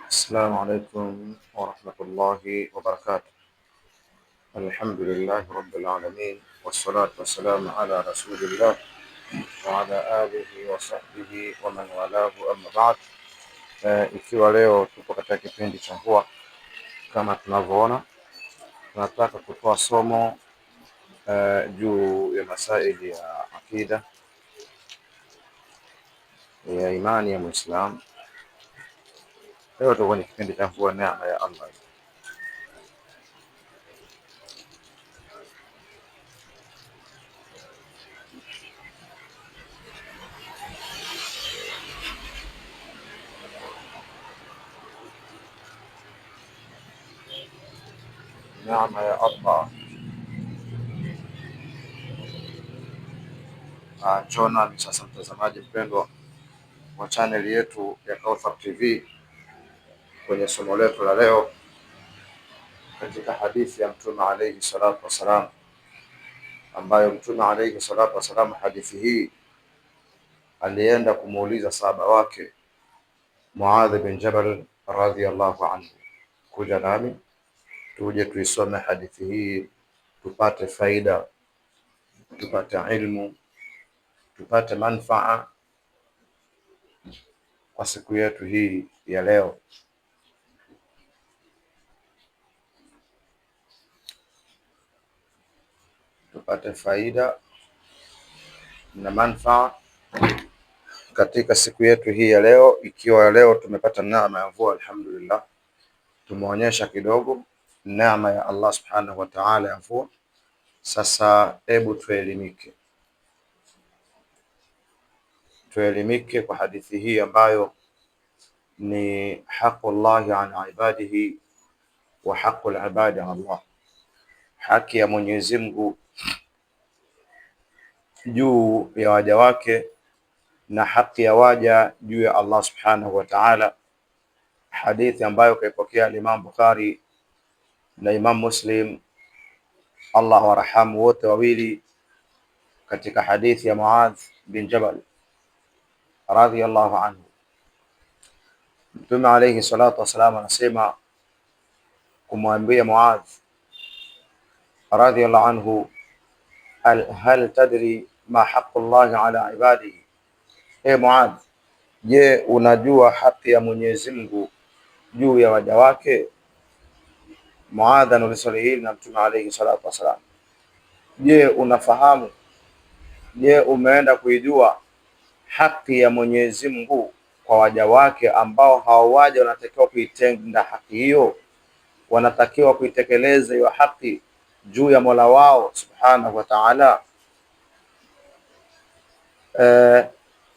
السلام عليكم ورحمة الله وبركاته. الحمد لله رب العالمين والصلاة والسلام على رسول الله وعلى آله وصحبه ومن والاه أما بعد. Ikiwa leo tupo katika kipindi cha mvua, kama tunavyoona, tunataka kutoa somo juu ya masaili ya akida ya imani ya Muislamu. Leo tuko kwenye kipindi cha mvua, neema ya Allah. Neema ya Allah. Njoo sasa, mtazamaji mpendwa wa channel yetu ya Kauthar TV, kwenye somo letu la leo katika hadithi ya Mtume alayhi salatu wasalam, ambayo Mtume alayhi salatu wasalam, hadithi hii alienda kumuuliza sahaba wake Muadh bin Jabal radhiyallahu anhu. Kuja nami tuje tuisome hadithi hii, tupate faida, tupate ilmu, tupate manfaa kwa siku yetu hii ya leo. Tupate faida na manfaa katika siku yetu hii ya leo. Ikiwa leo tumepata neema ya mvua, alhamdulillah, tumeonyesha kidogo neema ya Allah subhanahu wa ta'ala ya mvua. Sasa hebu tuelimike kwa hadithi hii ambayo ni haqqullahi an ibadihi wa haqqul ibadi ala Allah, haki ya Mwenyezi Mungu juu ya waja wake na haki ya waja juu ya Allah subhanahu wa ta'ala. Hadithi ambayo kaipokea Imam Bukhari na Imam Muslim, Allah warahamu wote wawili, katika hadithi ya Muadh bin Jabal radhiyallahu anhu. Mtume alayhi salatu wasalam anasema kumwambia Muadh radhiyallahu anhu, hal tadri ma haqqullahi ala ibadihi, Muadh, je, unajua haki ya Mwenyezi Mungu juu ya waja wake? Muadh anauliza swali hili na Mtume alayhi salatu wasalam, je, unafahamu, je, umeenda kuijua haki ya Mwenyezi Mungu kwa waja wake, ambao hawawaja wanatakiwa kuitenda haki hiyo, wanatakiwa kuitekeleza hiyo haki juu ya Mola wao subhanahu wa ta'ala.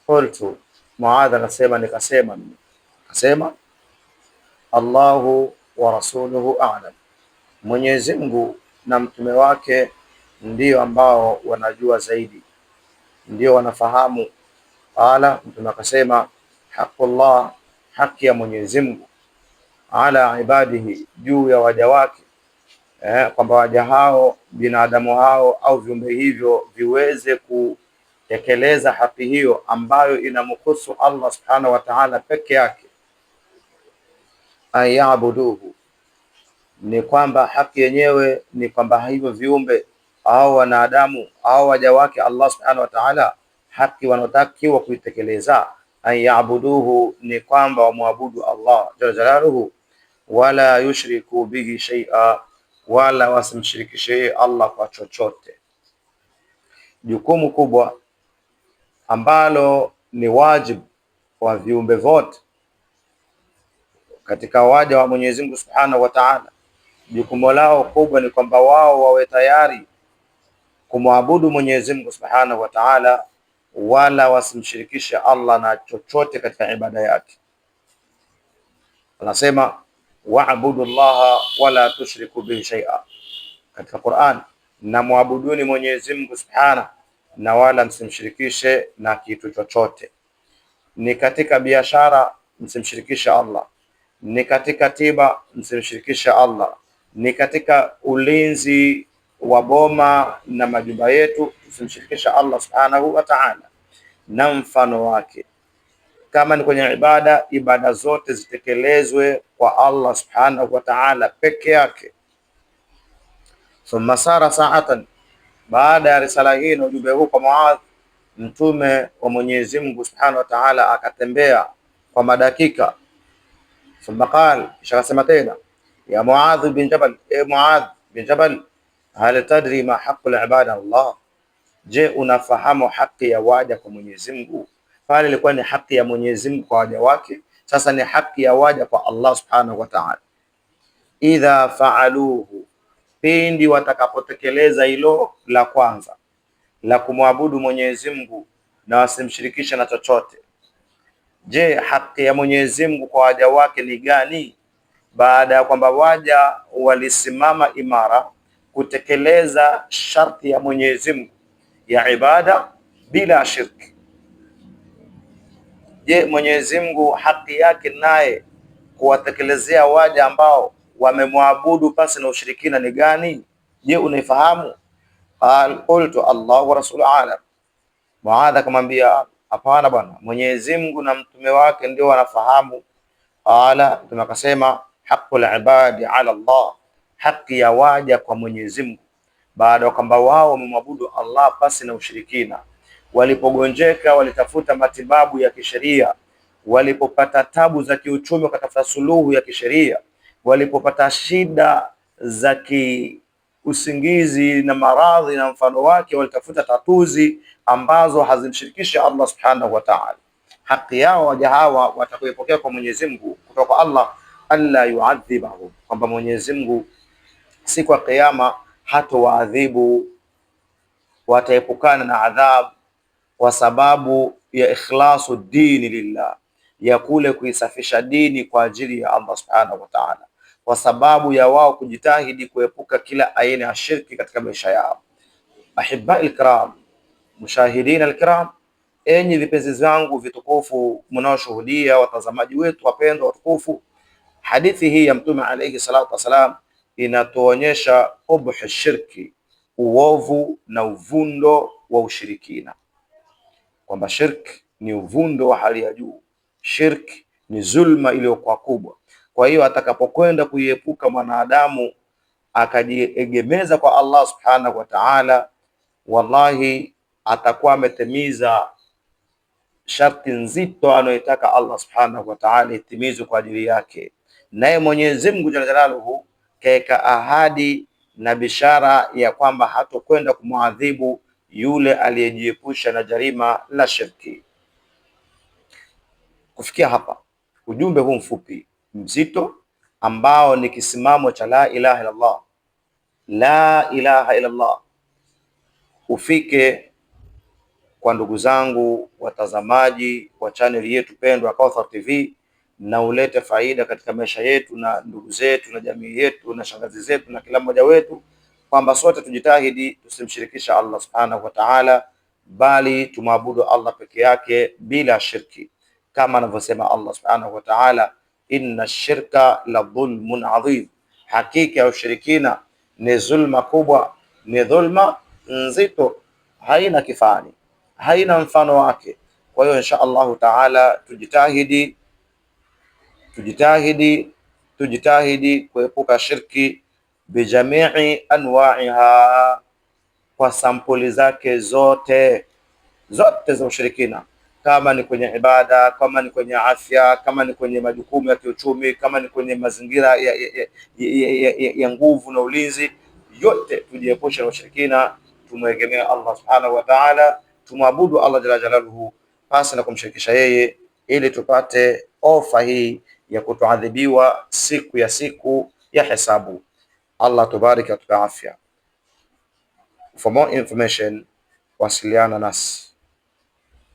Qultu, Muadh anasema, nikasema Allahu wa rasuluhu a'lam, Mwenyezi Mungu na mtume wake ndio ambao wanajua zaidi, ndio wanafahamu. Qala, mtume akasema, haqqullah, haki ya Mwenyezi Mungu, ala ibadihi, juu ya waja wake, kwamba waja hao, binadamu hao au viumbe hivyo viweze kutekeleza haki hiyo ambayo inamhusu Allah subhanahu wa ta'ala peke yake. Ayabuduhu, ni kwamba haki yenyewe ni kwamba hivyo viumbe au wanadamu au waja wake Allah subhanahu wa ta'ala, haki wanotakiwa kuitekeleza, ayabuduhu, ni kwamba wamwabudu Allah jalla jalaluhu, wala yushriku bihi shay'a, wala wasimshirikishe Allah kwa chochote. Jukumu kubwa ambalo ni wajibu wa viumbe vote katika waja wa Mwenyezi Mungu subhanahu wa ta'ala, jukumu lao kubwa ni kwamba wao wawe tayari kumwabudu Mwenyezi Mungu subhanahu wa ta'ala, wala wasimshirikishe Allah na chochote katika ibada yake. Anasema wa'budu Allaha wala tushriku bihi shay'a, katika Qur'an, na muabuduni Mwenyezi Mungu subhanahu na wala msimshirikishe na kitu chochote. Ni katika biashara msimshirikishe Allah, ni katika tiba msimshirikishe Allah, ni katika ulinzi wa boma na majumba yetu msimshirikishe Allah subhanahu wa ta'ala, na mfano wake. Kama ni kwenye ibada, ibada zote zitekelezwe kwa Allah subhanahu wa ta'ala peke yake. Thumma sara sa'atan, baada ya risala hii na ujumbe huu kwa Muadh, mtume wa Mwenyezi Mungu subhanahu wa ta'ala akatembea kwa madakika. Thumma qala, kisha akasema tena, ya Muadh bin Jabal, e Muadh bin Jabal, hal tadri ma haqqul ibada Allah, je, unafahamu haki ya waja kwa Mwenyezi Mungu? Pale ilikuwa ni haki ya Mwenyezi Mungu kwa waja wake, sasa ni haki ya waja kwa Allah subhanahu wa ta'ala. Idha faaluhu, pindi watakapotekeleza hilo la kwanza la kumwabudu Mwenyezi Mungu na wasimshirikisha na chochote. Je, haki ya Mwenyezi Mungu kwa waja wake ni gani? Baada ya kwamba waja walisimama imara kutekeleza sharti ya Mwenyezi Mungu ya ibada bila shirki. Je, Mwenyezi Mungu haki yake naye kuwatekelezea waja ambao wamemwabudu pasi na ushirikina ni gani? Je, unaifahamu? Qultu Allah wa rasuluhu alam. Muadh akamwambia, hapana bwana, Mwenyezi Mungu na mtume wake ndio wanafahamu. Qala, mtume akasema, haqqul ibadi ala Allah, haki ya waja kwa Mwenyezi Mungu baada ya kwamba wao wamemwabudu Allah pasi na ushirikina. Walipogonjeka walitafuta matibabu ya kisheria, walipopata tabu za kiuchumi wakatafuta suluhu ya kisheria, walipopata shida za usingizi na maradhi na mfano wake walitafuta tatuzi ambazo hazimshirikishi Allah subhanahu wa ta'ala. Haki yao waja hawa watakayopokea kwa Mwenyezi Mungu kutoka kwa Allah, alla yuadhibahum, kwamba Mwenyezi Mungu siku ya kiyama hatowaadhibu, wataepukana na adhabu kwa sababu ya ikhlasu dini lillah, ya kule kuisafisha dini kwa ajili ya Allah subhanahu wa ta'ala, kwa sababu ya wao kujitahidi kuepuka kila aina ya shirki katika maisha yao. Ahibai alkiram, mushahidina alkiram, enyi vipenzi zangu vitukufu mnaoshuhudia, watazamaji wetu wapendwa watukufu, hadithi hii ya Mtume alayhi salatu wasalam inatuonyesha ubhu shirki, uovu na uvundo wa ushirikina, kwamba shirki ni uvundo wa hali ya juu, shirki ni zulma iliyokuwa kubwa. Kwa hiyo atakapokwenda kuiepuka mwanadamu akajiegemeza kwa Allah subhanahu wa ta'ala, wallahi atakuwa ametimiza sharti nzito anayotaka Allah subhanahu wa ta'ala itimizwe kwa ajili yake. Naye Mwenyezi Mungu jalla jalaluhu kaeka ahadi na bishara ya kwamba hatokwenda kumwadhibu yule aliyejiepusha na jarima la shirki. Kufikia hapa, ujumbe huu mfupi mzito ambao ni kisimamo cha la ilaha illa Allah, la ilaha illa Allah, ufike kwa ndugu zangu watazamaji wa channel yetu pendwa Kauthar TV, na ulete faida katika maisha yetu na ndugu zetu na jamii yetu na shangazi zetu na kila mmoja wetu, kwamba sote tujitahidi tusimshirikisha Allah subhanahu wa ta'ala, bali tumwabudu Allah peke yake bila shirki, kama anavyosema Allah subhanahu wa ta'ala, inna shirka la dhulmun adhim, hakika ya ushirikina ni zulma kubwa, ni dhulma nzito, haina kifani, haina mfano wake. Kwa hiyo insha Allahu taala tujitahidi kuepuka shirki bijamii anwa'iha, kwa sampuli zake zote za ushirikina, kama ni kwenye ibada, kama ni kwenye afya, kama ni kwenye majukumu ya kiuchumi, kama ni kwenye mazingira ya nguvu na ulinzi, yote tujiepushe na ushirikina, tumwegemea Allah subhanahu wa ta'ala, tumwabudu Allah jalla jalaluhu pasi na kumshirikisha yeye, ili tupate ofa hii ya kutoadhibiwa siku ya hesabu. Allah tubariki, atupe afya. For more information, wasiliana nasi.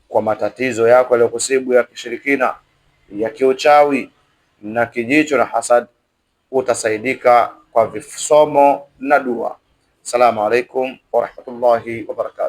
Kwa matatizo yako yaliyokusibu ya kishirikina, ya kiuchawi na kijicho na hasad, utasaidika kwa visomo na dua. Assalamu alaikum wa rahmatullahi wa barakatuh.